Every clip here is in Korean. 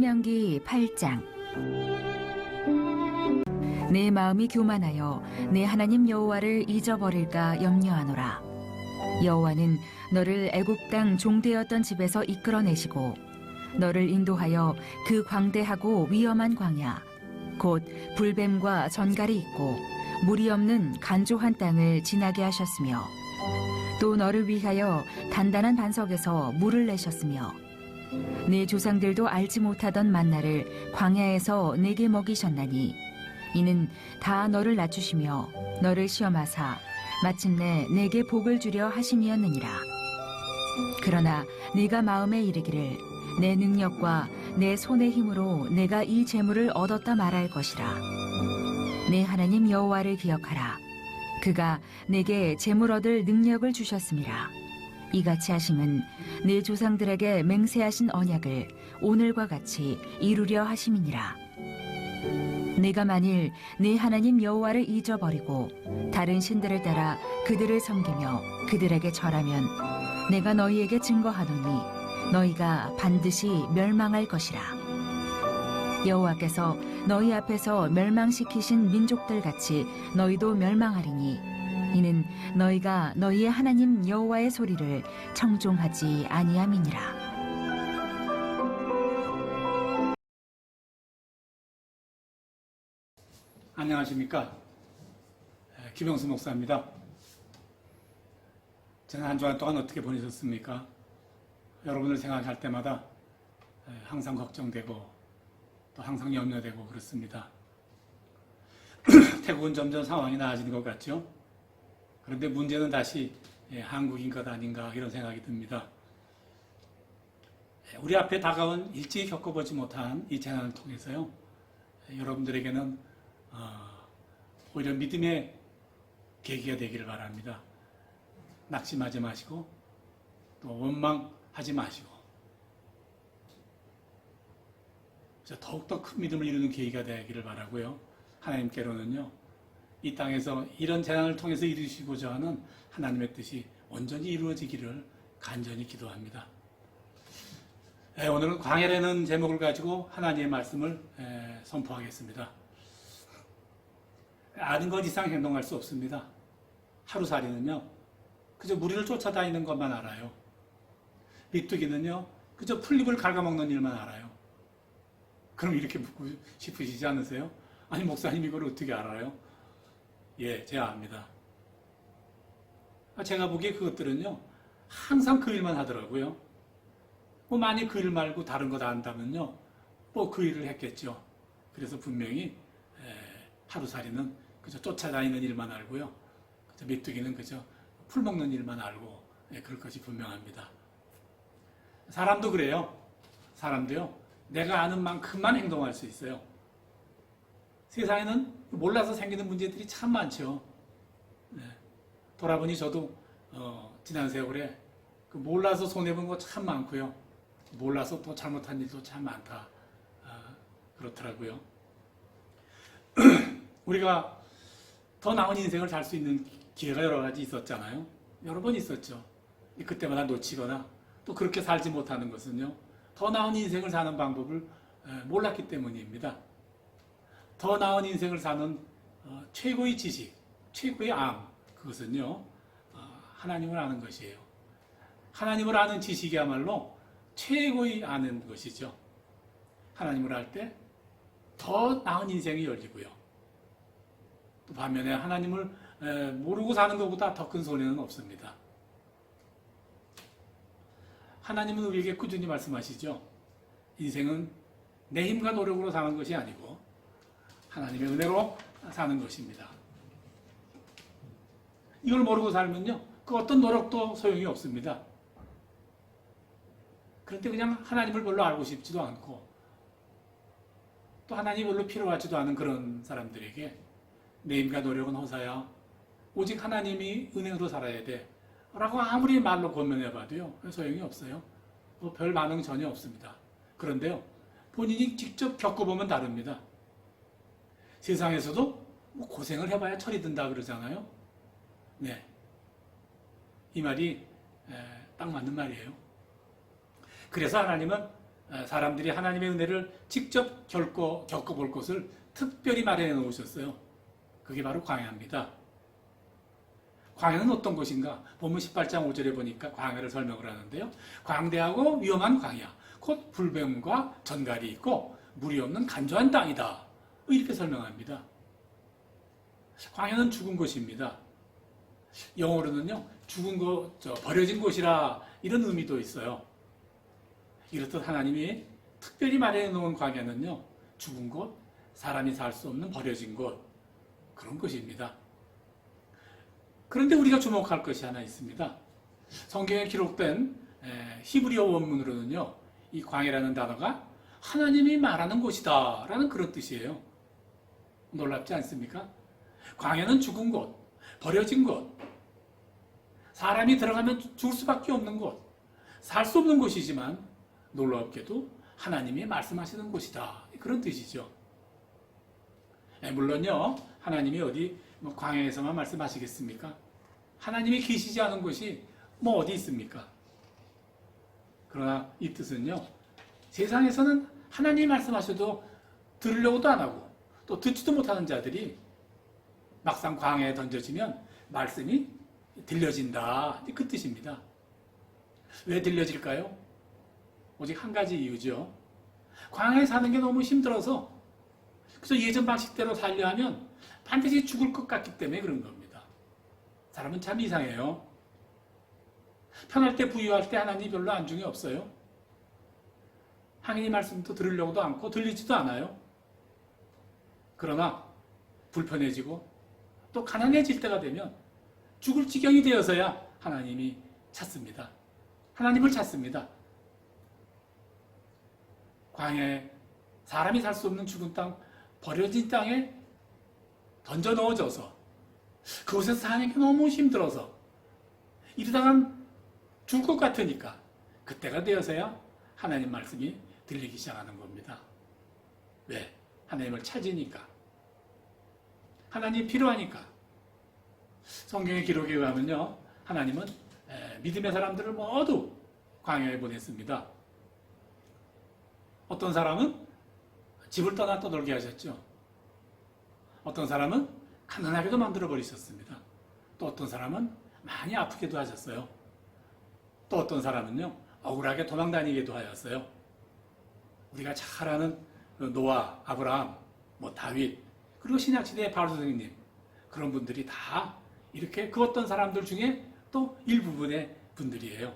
신명기 8장. 내 마음이 교만하여 내 하나님 여호와를 잊어버릴까 염려하노라. 여호와는 너를 애굽 땅 종되었던 집에서 이끌어내시고 너를 인도하여 그 광대하고 위험한 광야 곧 불뱀과 전갈이 있고 물이 없는 간조한 땅을 지나게 하셨으며 또 너를 위하여 단단한 반석에서 물을 내셨으며 네 조상들도 알지 못하던 만나를 광야에서 내게 먹이셨나니 이는 다 너를 낮추시며 너를 시험하사 마침내 내게 복을 주려 하심이었느니라. 그러나 네가 마음에 이르기를 내 능력과 내 손의 힘으로 내가 이 재물을 얻었다 말할 것이라. 내 하나님 여호와를 기억하라. 그가 내게 재물 얻을 능력을 주셨음이라. 이같이 하심은 내 조상들에게 맹세하신 언약을 오늘과 같이 이루려 하심이니라. 내가 만일 내 하나님 여호와를 잊어버리고 다른 신들을 따라 그들을 섬기며 그들에게 절하면 내가 너희에게 증거하노니 너희가 반드시 멸망할 것이라. 여호와께서 너희 앞에서 멸망시키신 민족들 같이 너희도 멸망하리니 이는 너희가 너희의 하나님 여호와의 소리를 청종하지 아니함이니라. 안녕하십니까? 김영수 목사입니다. 지난 한 주간 동안 어떻게 보내셨습니까? 여러분을 생각할 때마다 항상 걱정되고 또 항상 염려되고 그렇습니다. 태국은 점점 상황이 나아지는 것 같죠? 그런데 문제는 다시 한국인 것 아닌가 이런 생각이 듭니다. 우리 앞에 다가온 일찍이 겪어보지 못한 이 재난을 통해서요, 여러분들에게는 오히려 믿음의 계기가 되기를 바랍니다. 낙심하지 마시고 또 원망하지 마시고 더욱더 큰 믿음을 이루는 계기가 되기를 바라고요. 하나님께로는요, 이 땅에서 이런 재난을 통해서 이루시고자 하는 하나님의 뜻이 온전히 이루어지기를 간절히 기도합니다. 오늘은 광야라는 제목을 가지고 하나님의 말씀을 선포하겠습니다. 아는 것 이상 행동할 수 없습니다. 하루살이는요, 그저 무리를 쫓아다니는 것만 알아요. 비뚜기는요, 그저 풀잎을 갉아먹는 일만 알아요. 그럼 이렇게 묻고 싶으시지 않으세요? 아니, 목사님 이걸 어떻게 알아요? 예, 제가 압니다. 제가 보기에 그것들은요, 항상 그 일만 하더라고요. 만약 그 일 말고 다른 것 안다면요, 그 일을 했겠죠. 그래서 분명히 하루살이는 그저 쫓아다니는 일만 알고요, 그저 메뚜기는 그저 풀 먹는 일만 알고, 그럴 것이 분명합니다. 사람도 그래요. 사람도요, 내가 아는 만큼만 행동할 수 있어요. 세상에는 몰라서 생기는 문제들이 참 많죠. 돌아보니 저도 지난 세월에 몰라서 손해본 거 참 많고요, 몰라서 또 잘못한 일도 참 많다, 그렇더라고요. 우리가 더 나은 인생을 살 수 있는 기회가 여러 가지 있었잖아요. 여러 번 있었죠. 그때마다 놓치거나 또 그렇게 살지 못하는 것은요, 더 나은 인생을 사는 방법을 몰랐기 때문입니다. 더 나은 인생을 사는 최고의 지식, 최고의 앙, 그것은요, 하나님을 아는 것이에요. 하나님을 아는 지식이야말로 최고의 아는 것이죠. 하나님을 알 때 더 나은 인생이 열리고요. 또 반면에 하나님을 모르고 사는 것보다 더 큰 손해는 없습니다. 하나님은 우리에게 꾸준히 말씀하시죠. 인생은 내 힘과 노력으로 사는 것이 아니고 하나님의 은혜로 사는 것입니다. 이걸 모르고 살면요, 그 어떤 노력도 소용이 없습니다. 그런데 그냥 하나님을 별로 알고 싶지도 않고 또 하나님이 별로 필요하지도 않은 그런 사람들에게 내 힘과 노력은 허사야, 오직 하나님이 은혜로 살아야 돼 라고 아무리 말로 권면해봐도요, 소용이 없어요. 별 반응 전혀 없습니다. 그런데요, 본인이 직접 겪어보면 다릅니다. 세상에서도 고생을 해봐야 철이 든다 그러잖아요. 네, 이 말이 딱 맞는 말이에요. 그래서 하나님은 사람들이 하나님의 은혜를 직접 겪어볼 곳을 특별히 마련해 놓으셨어요. 그게 바로 광야입니다. 광야는 어떤 곳인가? 본문 18장 5절에 보니까 광야를 설명을 하는데요. 광대하고 위험한 광야, 곧 불뱀과 전갈이 있고 물이 없는 간조한 땅이다. 이렇게 설명합니다. 광야는 죽은 곳입니다. 영어로는요, 죽은 곳, 버려진 곳이라 이런 의미도 있어요. 이렇듯 하나님이 특별히 마련해 놓은 광야는요, 죽은 곳, 사람이 살 수 없는 버려진 곳, 그런 곳입니다. 그런데 우리가 주목할 것이 하나 있습니다. 성경에 기록된 히브리어 원문으로는요, 이 광야라는 단어가 하나님이 말하는 곳이다 라는 그런 뜻이에요. 놀랍지 않습니까? 광야는 죽은 곳, 버려진 곳, 사람이 들어가면 죽을 수밖에 없는 곳, 살 수 없는 곳이지만 놀랍게도 하나님이 말씀하시는 곳이다. 그런 뜻이죠. 물론요, 하나님이 어디 광야에서만 말씀하시겠습니까? 하나님이 계시지 않은 곳이 어디 있습니까? 그러나 이 뜻은요, 세상에서는 하나님이 말씀하셔도 들으려고도 안 하고 또 듣지도 못하는 자들이 막상 광야에 던져지면 말씀이 들려진다. 그 뜻입니다. 왜 들려질까요? 오직 한 가지 이유죠. 광야에 사는 게 너무 힘들어서 그래서 예전 방식대로 살려 하면 반드시 죽을 것 같기 때문에 그런 겁니다. 사람은 참 이상해요. 편할 때 부유할 때 하나님이 별로 안중이 없어요. 하나님 말씀도 들으려고도 않고 들리지도 않아요. 그러나 불편해지고 또 가난해질 때가 되면 죽을 지경이 되어서야 하나님이 찾습니다. 하나님을 찾습니다. 광야에 사람이 살 수 없는 죽은 땅, 버려진 땅에 던져 넣어져서 그곳에서 사는 게 너무 힘들어서 이러다간 죽을 것 같으니까 그때가 되어서야 하나님 말씀이 들리기 시작하는 겁니다. 왜? 하나님을 찾으니까. 하나님이 필요하니까. 성경의 기록에 의하면요, 하나님은 믿음의 사람들을 모두 광야에 보냈습니다. 어떤 사람은 집을 떠나 떠돌게 하셨죠. 어떤 사람은 가난하게도 만들어 버리셨습니다. 또 어떤 사람은 많이 아프게도 하셨어요. 또 어떤 사람은요, 억울하게 도망다니게도 하였어요. 우리가 잘 아는 노아, 아브라함, 다윗, 그리고 신약시대의 바울 선생님, 그런 분들이 다 이렇게 그 어떤 사람들 중에 또 일부분의 분들이에요.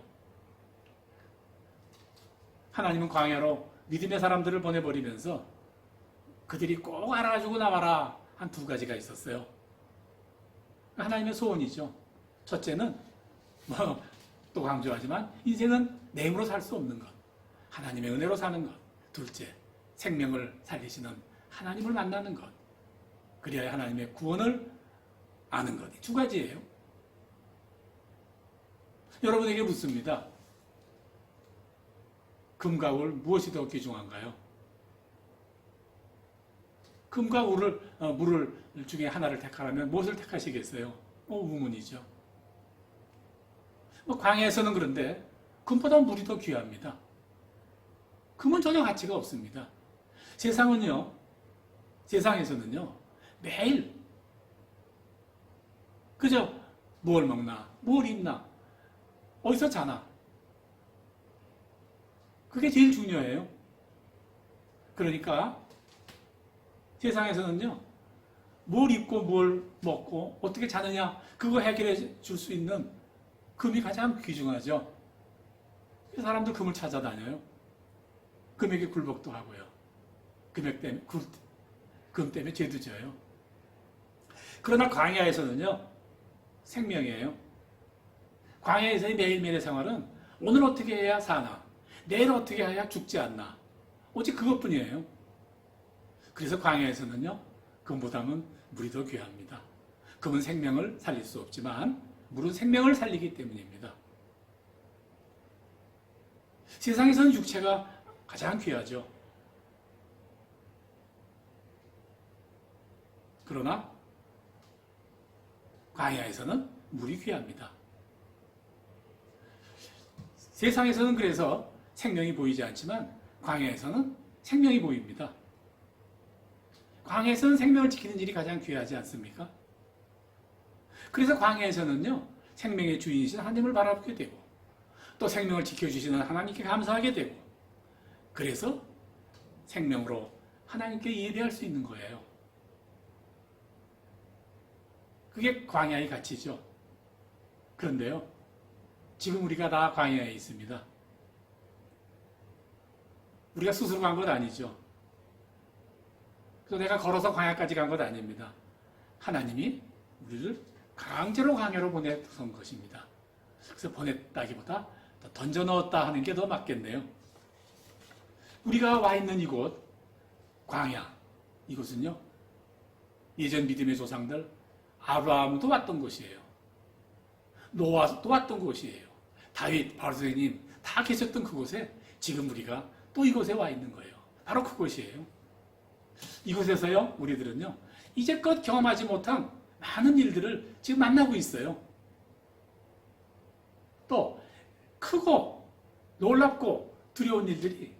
하나님은 광야로 믿음의 사람들을 보내버리면서 그들이 꼭 알아주고 나와라 한 두 가지가 있었어요. 하나님의 소원이죠. 첫째는 또 강조하지만 인생은 내 힘으로 살 수 없는 것, 하나님의 은혜로 사는 것. 둘째, 생명을 살리시는 하나님을 만나는 것. 그리하여 하나님의 구원을 아는 것. 이 두 가지예요. 여러분에게 묻습니다. 금과 울 무엇이 더 귀중한가요? 금과 물을 중에 하나를 택하라면 무엇을 택하시겠어요? 의문이죠. 광야에서는 그런데 금보다 물이 더 귀합니다. 금은 전혀 가치가 없습니다. 세상에서는요, 매일 그저 뭘 먹나, 뭘 입나, 어디서 자나, 그게 제일 중요해요. 그러니까 세상에서는요, 뭘 입고 뭘 먹고 어떻게 자느냐, 그거 해결해 줄 수 있는 금이 가장 귀중하죠. 사람들 금을 찾아다녀요. 금에게 굴복도 하고요. 금 때문에 죄도 져요. 그러나 광야에서는요, 생명이에요. 광야에서의 매일매일의 생활은 오늘 어떻게 해야 사나, 내일 어떻게 해야 죽지 않나, 오직 그것뿐이에요. 그래서 광야에서는요, 금보다는 물이 더 귀합니다. 금은 생명을 살릴 수 없지만 물은 생명을 살리기 때문입니다. 세상에서는 육체가 가장 귀하죠. 그러나 광야에서는 물이 귀합니다. 세상에서는 그래서 생명이 보이지 않지만 광야에서는 생명이 보입니다. 광야에서는 생명을 지키는 일이 가장 귀하지 않습니까? 그래서 광야에서는요, 생명의 주인이신 하나님을 바라보게 되고, 또 생명을 지켜주시는 하나님께 감사하게 되고, 그래서 생명으로 하나님께 예배할 수 있는 거예요. 그게 광야의 가치죠. 그런데요, 지금 우리가 다 광야에 있습니다. 우리가 스스로 간 것 아니죠. 그래서 내가 걸어서 광야까지 간 것 아닙니다. 하나님이 우리를 강제로 광야로 보내선 것입니다. 그래서 보냈다기보다 더 던져 넣었다 하는 게 더 맞겠네요. 우리가 와 있는 이곳, 광야, 이곳은요, 예전 믿음의 조상들, 아브라함도 왔던 곳이에요. 노아도 왔던 곳이에요. 다윗, 바로 선생님 다 계셨던 그곳에 지금 우리가 또 이곳에 와 있는 거예요. 바로 그곳이에요. 이곳에서요, 우리들은요, 이제껏 경험하지 못한 많은 일들을 지금 만나고 있어요. 또 크고 놀랍고 두려운 일들이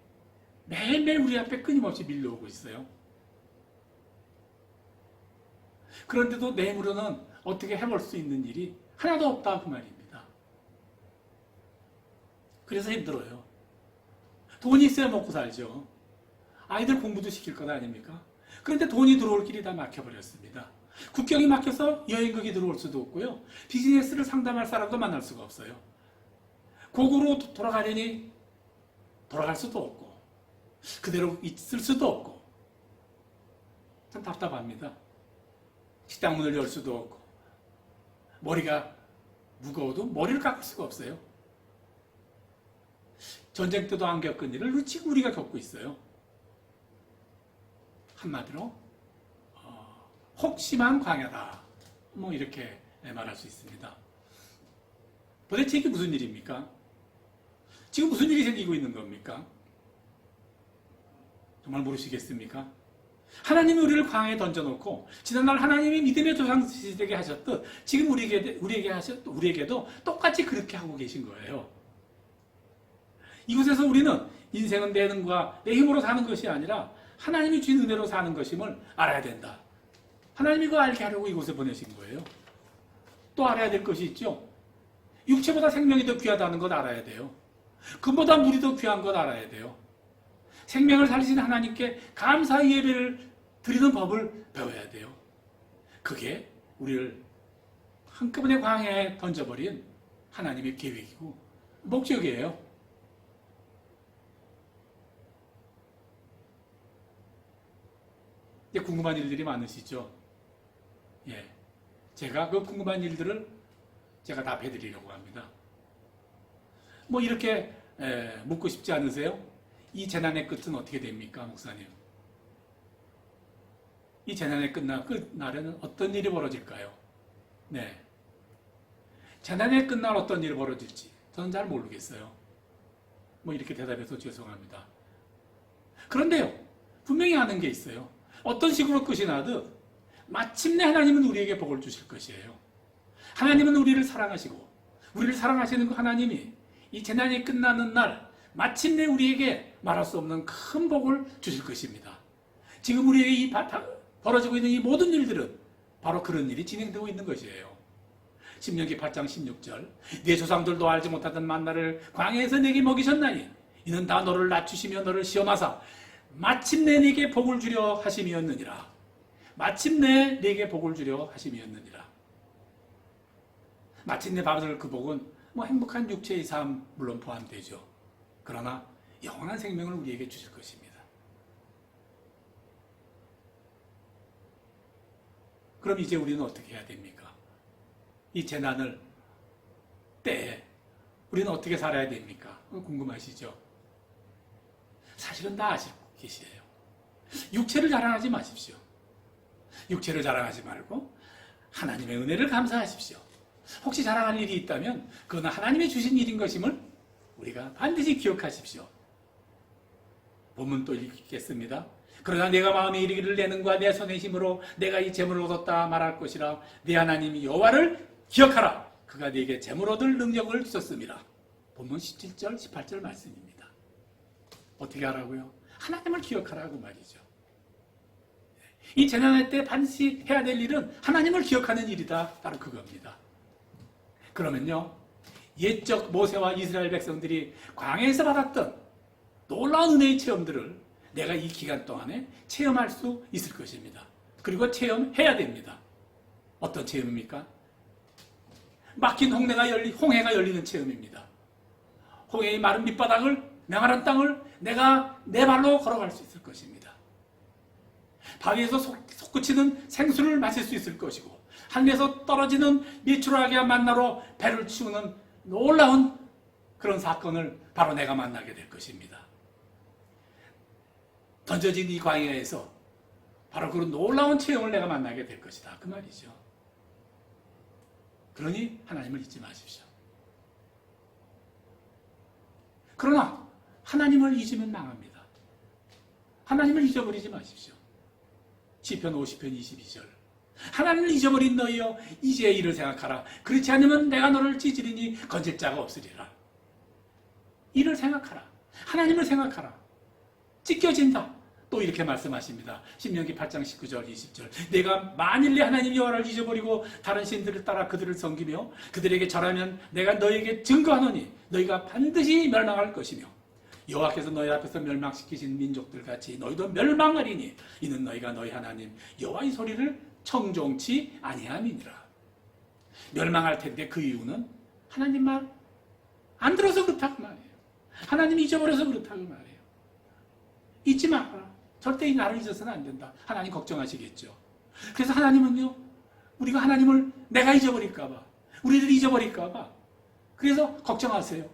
매일매일 우리 앞에 끊임없이 밀려오고 있어요. 그런데도 내 힘으로는 어떻게 해볼 수 있는 일이 하나도 없다 그 말입니다. 그래서 힘들어요. 돈이 있어야 먹고 살죠. 아이들 공부도 시킬 것 아닙니까? 그런데 돈이 들어올 길이 다 막혀버렸습니다. 국경이 막혀서 여행객이 들어올 수도 없고요. 비즈니스를 상담할 사람도 만날 수가 없어요. 고국으로 돌아가려니 돌아갈 수도 없고, 그대로 있을 수도 없고, 참 답답합니다. 식당 문을 열 수도 없고, 머리가 무거워도 머리를 깎을 수가 없어요. 전쟁 때도 안 겪은 일을 지금 우리가 겪고 있어요. 한마디로 혹심한 광야다, 뭐 이렇게 말할 수 있습니다. 도대체 이게 무슨 일입니까? 지금 무슨 일이 생기고 있는 겁니까? 정말 모르시겠습니까? 하나님이 우리를 광야에 던져놓고 지난날 하나님이 믿음의 조상시대에 하셨듯 지금 우리에게도 똑같이 그렇게 하고 계신 거예요. 이곳에서 우리는 인생은 내 능과 내 힘으로 사는 것이 아니라 하나님이 주신 은혜로 사는 것임을 알아야 된다. 하나님이 그거 알게 하려고 이곳에 보내신 거예요. 또 알아야 될 것이 있죠. 육체보다 생명이 더 귀하다는 것 알아야 돼요. 금보다 물이 더 귀한 것 알아야 돼요. 생명을 살리신 하나님께 감사의 예배를 드리는 법을 배워야 돼요. 그게 우리를 한꺼번에 광야에 던져버린 하나님의 계획이고 목적이에요. 이제 궁금한 일들이 많으시죠? 예. 제가 그 궁금한 일들을 제가 답해드리려고 합니다. 뭐 이렇게 묻고 싶지 않으세요? 이 재난의 끝은 어떻게 됩니까, 목사님? 이 재난의 끝날에는 어떤 일이 벌어질까요? 네. 재난의 끝날 어떤 일이 벌어질지 저는 잘 모르겠어요. 뭐 이렇게 대답해서 죄송합니다. 그런데요, 분명히 아는 게 있어요. 어떤 식으로 끝이 나듯 마침내 하나님은 우리에게 복을 주실 것이에요. 하나님은 우리를 사랑하시고 우리를 사랑하시는 그 하나님이 이 재난이 끝나는 날 마침내 우리에게 말할 수 없는 큰 복을 주실 것입니다. 지금 우리에게 벌어지고 있는 이 모든 일들은 바로 그런 일이 진행되고 있는 것이에요. 신명기 8장 16절 네 조상들도 알지 못하던 만나를 광야에서 내게 먹이셨나니 이는 다 너를 낮추시며 너를 시험하사 마침내 네게 복을 주려 하심이었느니라. 마침내 네게 복을 주려 하심이었느니라. 마침내 받을 그 복은 뭐 행복한 육체의 삶 물론 포함되죠. 그러나 영원한 생명을 우리에게 주실 것입니다. 그럼 이제 우리는 어떻게 해야 됩니까? 이 재난을 때에 우리는 어떻게 살아야 됩니까? 궁금하시죠? 사실은 다 아시고 계시에요. 육체를 자랑하지 마십시오. 육체를 자랑하지 말고 하나님의 은혜를 감사하십시오. 혹시 자랑할 일이 있다면 그건 하나님이 주신 일인 것임을 우리가 반드시 기억하십시오. 본문 또 읽겠습니다. 그러나 내가 마음에 이르기를 내 능과 내 손의 힘으로 내가 이 재물을 얻었다 말할 것이라. 네 하나님 여호와를 기억하라. 그가 네게 재물 얻을 능력을 주셨음이라. 본문 17절 18절 말씀입니다. 어떻게 하라고요? 하나님을 기억하라고 말이죠. 이 재난할 때 반드시 해야 될 일은 하나님을 기억하는 일이다. 바로 그겁니다. 그러면요, 옛적 모세와 이스라엘 백성들이 광야에서 받았던 놀라운 은혜의 체험들을 내가 이 기간 동안에 체험할 수 있을 것입니다. 그리고 체험해야 됩니다. 어떤 체험입니까? 막힌 홍해가 열리는 체험입니다. 홍해의 마른 밑바닥을, 메마른 땅을 내가 내 발로 걸어갈 수 있을 것입니다. 바위에서 솟구치는 생수를 마실 수 있을 것이고, 하늘에서 떨어지는 미추라기와 만나로 배를 치우는 놀라운 그런 사건을 바로 내가 만나게 될 것입니다. 던져진 이 광야에서 바로 그런 놀라운 체험을 내가 만나게 될 것이다. 그 말이죠. 그러니 하나님을 잊지 마십시오. 그러나 하나님을 잊으면 망합니다. 하나님을 잊어버리지 마십시오. 시편 50편 22절. 하나님을 잊어버린 너희여 이제 이를 생각하라. 그렇지 않으면 내가 너를 찢으리니 건질 자가 없으리라. 이를 생각하라. 하나님을 생각하라. 찢겨진다. 또 이렇게 말씀하십니다. 신명기 8장 19절 20절. 내가 만일 내 하나님 여호와를 잊어버리고 다른 신들을 따라 그들을 섬기며 그들에게 절하면 내가 너희에게 증거하노니 너희가 반드시 멸망할 것이며 여호와께서 너희 앞에서 멸망시키신 민족들 같이 너희도 멸망하리니 이는 너희가 너희 하나님 여호와의 소리를 청종치 아니함이니라. 멸망할 텐데 그 이유는 하나님 말 안 들어서 그렇다고 말이에요. 하나님 잊어버려서 그렇다고 말이에요. 잊지 마라. 절대 이 나를 잊어서는 안 된다. 하나님 걱정하시겠죠. 그래서 하나님은요, 우리가 하나님을 내가 잊어버릴까봐, 우리들이 잊어버릴까봐, 그래서 걱정하세요.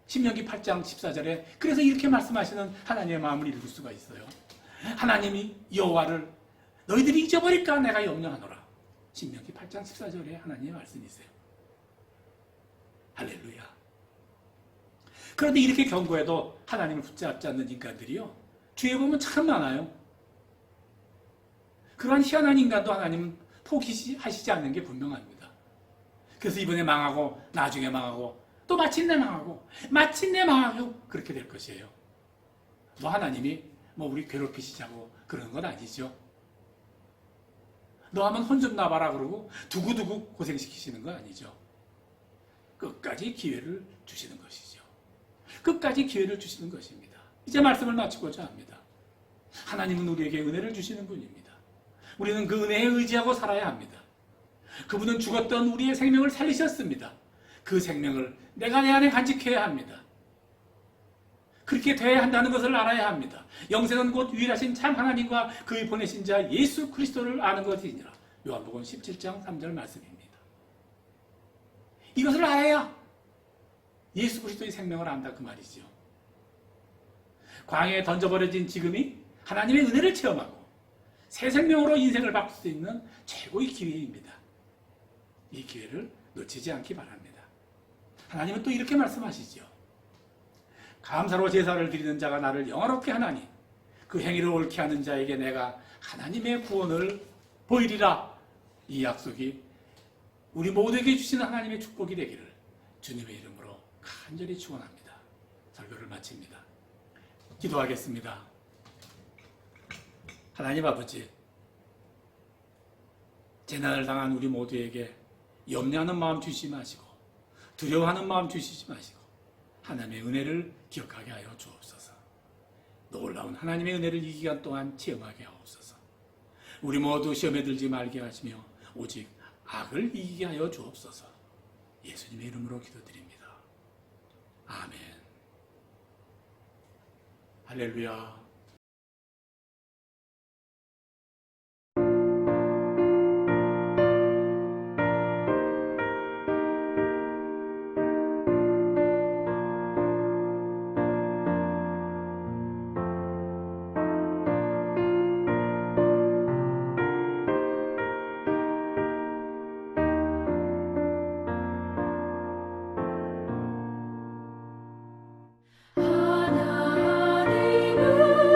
신명기 8장 14절에 그래서 이렇게 말씀하시는 하나님의 마음을 읽을 수가 있어요. 하나님이 여호와를 너희들이 잊어버릴까 내가 염려하노라. 신명기 8장 14절에 하나님의 말씀이세요. 할렐루야. 그런데 이렇게 경고해도 하나님을 붙잡지 않는 인간들이요, 주위에 보면 참 많아요. 그러한 희한한 인간도 하나님은 포기하시지 않는 게 분명합니다. 그래서 이번에 망하고 나중에 망하고 또 마침내 망하고 그렇게 될 것이에요. 뭐 하나님이 우리 괴롭히시자고 그러는 건 아니죠. 너 하면 혼 좀 나봐라 그러고 두고두고 고생시키시는 건 아니죠. 끝까지 기회를 주시는 것이죠. 끝까지 기회를 주시는 것입니다. 이제 말씀을 마치고자 합니다. 하나님은 우리에게 은혜를 주시는 분입니다. 우리는 그 은혜에 의지하고 살아야 합니다. 그분은 죽었던 우리의 생명을 살리셨습니다. 그 생명을 내가 내 안에 간직해야 합니다. 그렇게 되어야 한다는 것을 알아야 합니다. 영생은 곧 유일하신 참 하나님과 그의 보내신 자 예수 그리스도를 아는 것이니라. 요한복음 17장 3절 말씀입니다. 이것을 알아야 예수 그리스도의 생명을 안다 그 말이죠. 광야에 던져버려진 지금이 하나님의 은혜를 체험하고 새 생명으로 인생을 바꿀 수 있는 최고의 기회입니다. 이 기회를 놓치지 않기 바랍니다. 하나님은 또 이렇게 말씀하시죠. 감사로 제사를 드리는 자가 나를 영화롭게 하나니 그 행위를 옳게 하는 자에게 내가 하나님의 구원을 보이리라. 이 약속이 우리 모두에게 주시는 하나님의 축복이 되기를 주님의 이름으로 간절히 축원합니다. 설교를 마칩니다. 기도하겠습니다. 하나님 아버지, 재난을 당한 우리 모두에게 염려하는 마음 주시지 마시고 두려워하는 마음 주시지 마시고 하나님의 은혜를 기억하게 하여 주옵소서. 놀라운 하나님의 은혜를 이 기간 동안 체험하게 하옵소서. 우리 모두 시험에 들지 말게 하시며 오직 악을 이기게 하여 주옵소서. 예수님의 이름으로 기도드립니다. 아멘. 할렐루야. 하나님은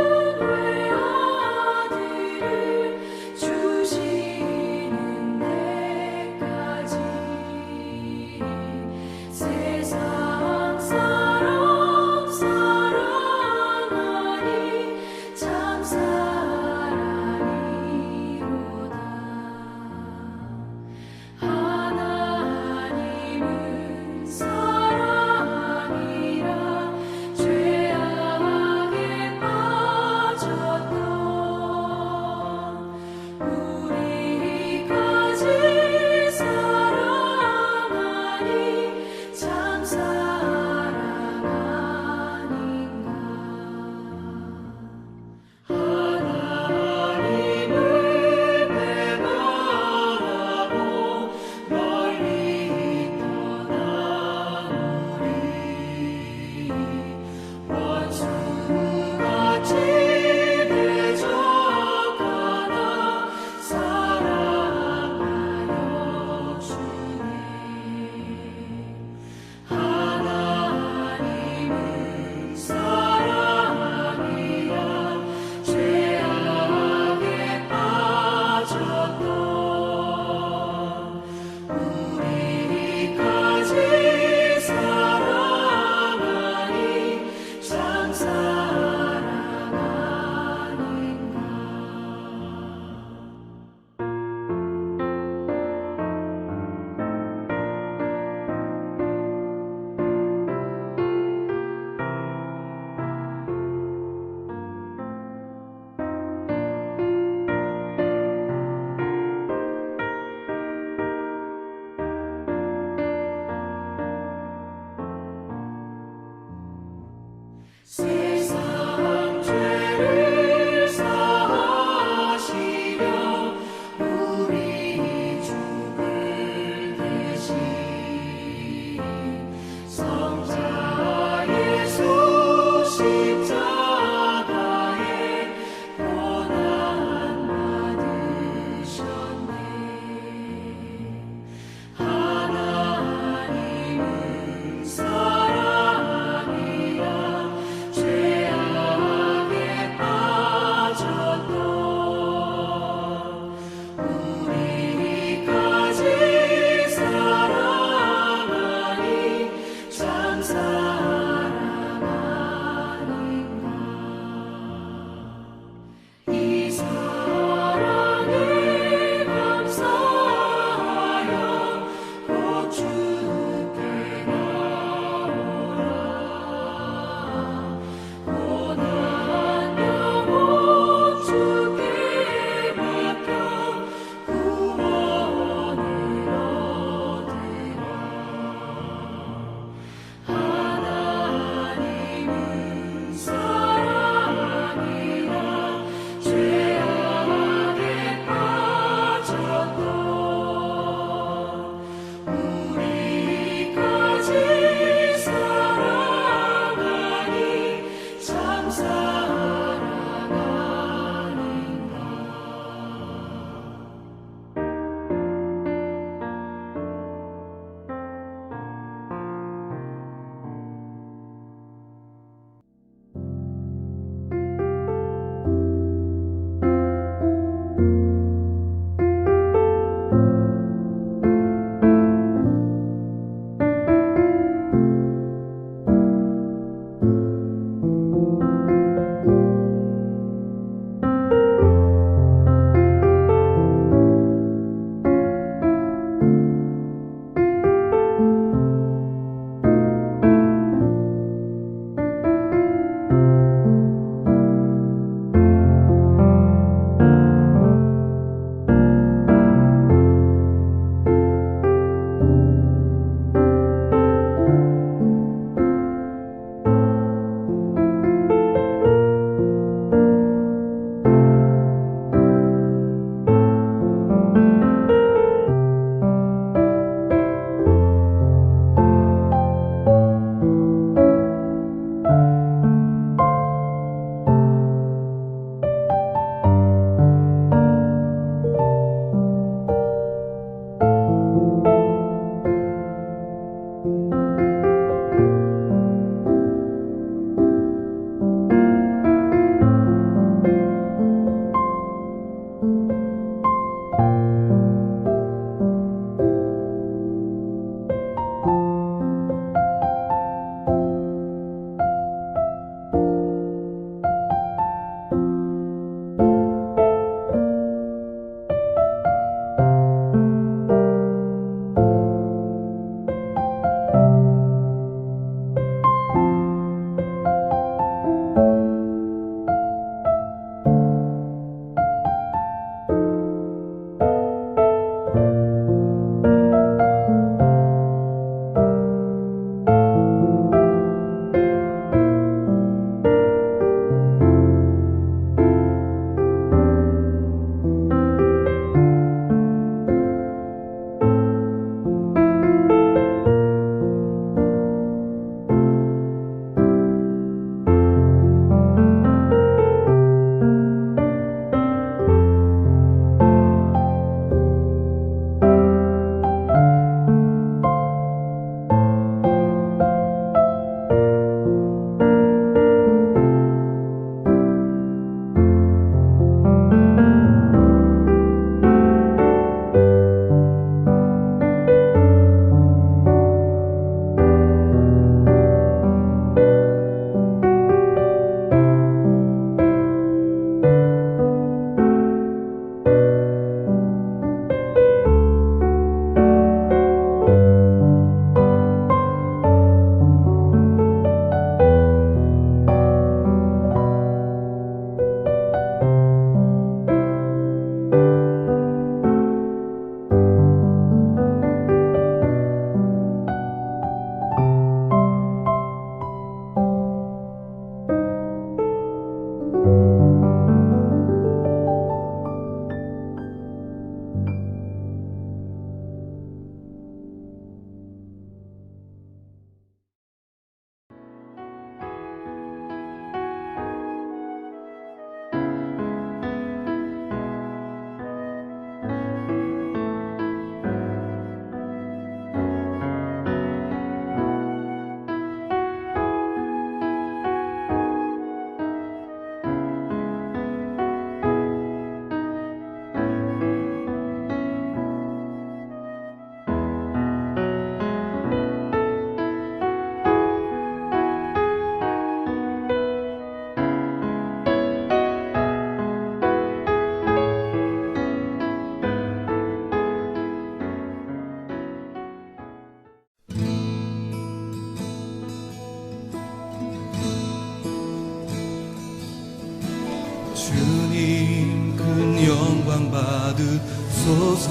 영광 받으소서.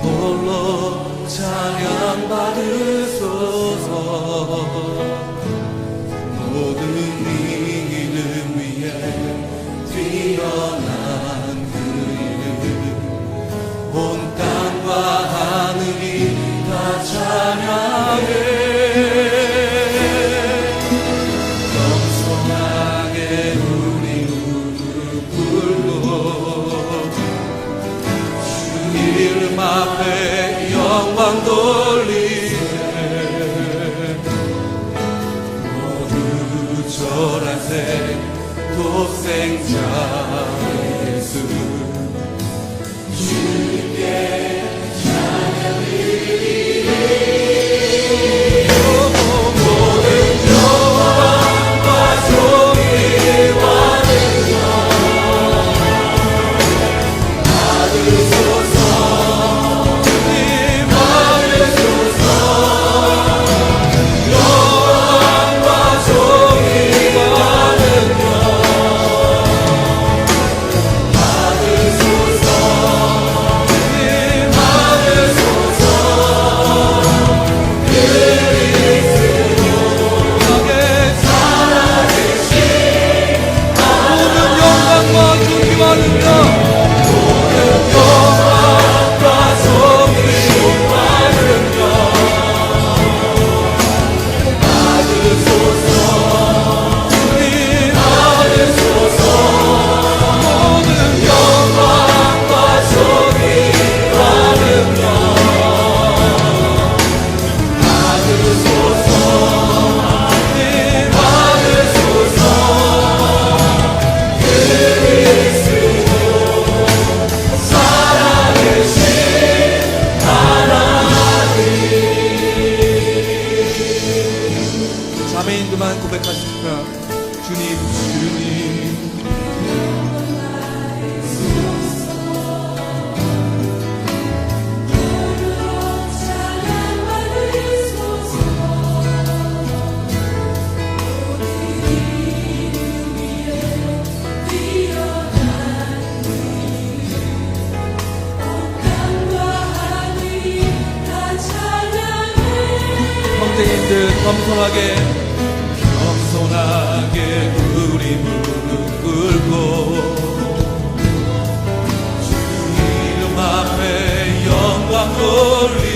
홀로 찬양 받으소서. 모든 이름 위에 뛰어난 그 이름, 온 땅과 하늘이 다 찬양해. 겸손하게 우리 무릎 꿇고 주 이름 앞에 영광 돌리세. 모두 절하세. 독생자 예수 주께 찬양 드리리. 모든 영광과 존귀와 능력 받으소서. 주님 받으소서. 영광과 존귀와 능력 받으소서. 주님 받으소서. 그리스도에게 살아계신 모든 영광과 존귀와 능력, 모든 영광과 존귀와 능력 받으소서. 주님 받으소서. 모든 영광과 존귀와 능력 받으소서. 주님 받으소서. 그리스도 살아계신 하나님. 자매인 그만 고백하십시다. 주님, 주님. 형제님들 겸손하게 우리 무릎 꿇고 주 이름 앞에 영광 돌리